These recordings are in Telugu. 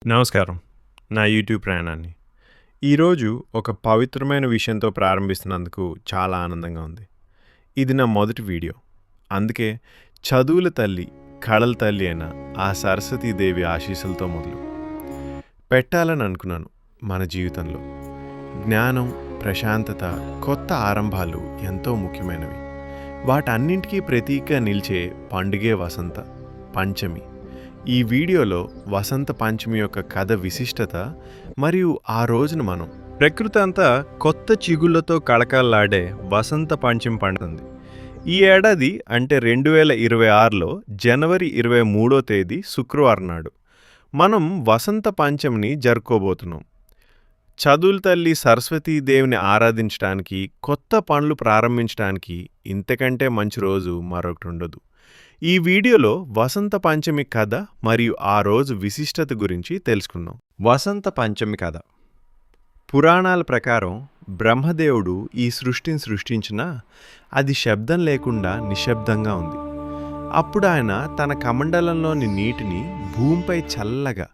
నమస్కారం. నా యూట్యూబ్ ప్రయాణాన్ని. ఈరోజు ఒక పవిత్రమైన విషయంతో ప్రారంభిస్తున్నందుకు చాలా ఆనందంగా ఉంది. ఇది నా మొదటి వీడియో. అందుకే చదువుల తల్లి, కళల తల్లి అయిన ఆ సరస్వతీదేవి ఆశీస్సులతో మొదలు పెట్టాలని అనుకున్నాను మన జీవితంలో. జ్ఞానం, ప్రశాంతత, కొత్త ఆరంభాలు ఎంతో ముఖ్యమైనవి. వాటన్నింటికీ ప్రతీకగా నిలిచే పండుగే వసంత పంచమి. ఈ వీడియోలో వసంత పంచమి యొక్క కథ విశిష్టత మరియు ఆ రోజున మనం ప్రకృతి అంతా కొత్త చిగుళ్లతో కళకళలాడే వసంత పంచమి పండుతుంది. ఈ ఏడాది అంటే 2026లో జనవరి 23వ తేదీ శుక్రవారం నాడు మనం వసంత పంచమిని జరుపుకోబోతున్నాం. చదువుల తల్లి సరస్వతీదేవిని ఆరాధించడానికి, కొత్త పనులు ప్రారంభించడానికి ఇంతకంటే మంచి రోజు మరొకటి ఉండదు. ఈ వీడియోలో వసంత పంచమి కథ మరియు ఆ రోజు విశిష్టత గురించి తెలుసుకుందాం. వసంత పంచమి కథ. పురాణాల ప్రకారం బ్రహ్మదేవుడు ఈ సృష్టిని సృష్టించినా అది శబ్దం లేకుండా నిశ్శబ్దంగా ఉంది. అప్పుడు ఆయన తన కమండలంలోని నీటిని భూమిపై చల్లగా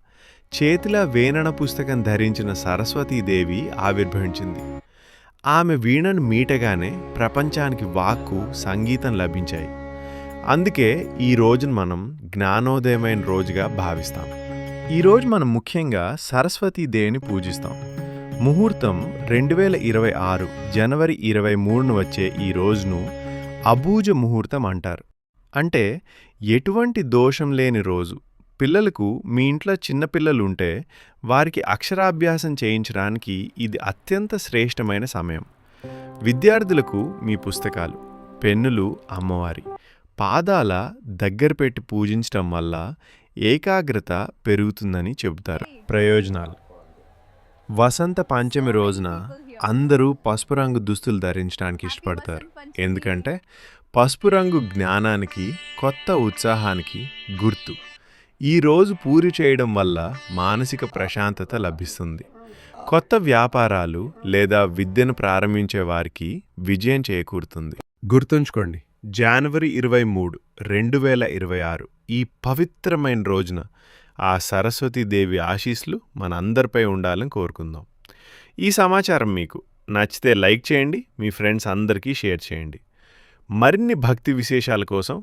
చేతిలో వేనన పుస్తకం ధరించిన సరస్వతీదేవి ఆవిర్భవించింది. ఆమె వీణను మీటగానే ప్రపంచానికి వాక్కు, సంగీతం లభించాయి. అందుకే ఈ రోజును మనం జ్ఞానోదయమైన రోజుగా భావిస్తాం. ఈరోజు మనం ముఖ్యంగా సరస్వతీదేవిని పూజిస్తాం. ముహూర్తం 2026 జనవరి 23ను వచ్చే ఈ రోజును అబూజ ముహూర్తం అంటారు. అంటే ఎటువంటి దోషం లేని రోజు. పిల్లలకు మీ ఇంట్లో చిన్నపిల్లలు ఉంటే వారికి అక్షరాభ్యాసం చేయించడానికి ఇది అత్యంత శ్రేష్టమైన సమయం. విద్యార్థులకు మీ పుస్తకాలు, పెన్నులు అమ్మవారి పాదాల దగ్గర పెట్టి పూజించటం వల్ల ఏకాగ్రత పెరుగుతుందని చెబుతారు. ప్రయోజనాలు. వసంత పంచమి రోజున అందరూ పసుపు రంగు దుస్తులు ధరించడానికి ఇష్టపడతారు. ఎందుకంటే పసుపు రంగు జ్ఞానానికి, కొత్త ఉత్సాహానికి గుర్తు. ఈ రోజు పూజ చేయడం వల్ల మానసిక ప్రశాంతత లభిస్తుంది. కొత్త వ్యాపారాలు లేదా విద్యను ప్రారంభించే వారికి విజయం చేకూరుతుంది. గుర్తుంచుకోండి, జనవరి 23, 2026 ఈ పవిత్రమైన రోజున ఆ సరస్వతీదేవి ఆశీస్సులు మనందరిపై ఉండాలని కోరుకుందాం. ఈ సమాచారం మీకు నచ్చితే లైక్ చేయండి, మీ ఫ్రెండ్స్ అందరికీ షేర్ చేయండి. మరిన్ని భక్తి విశేషాల కోసం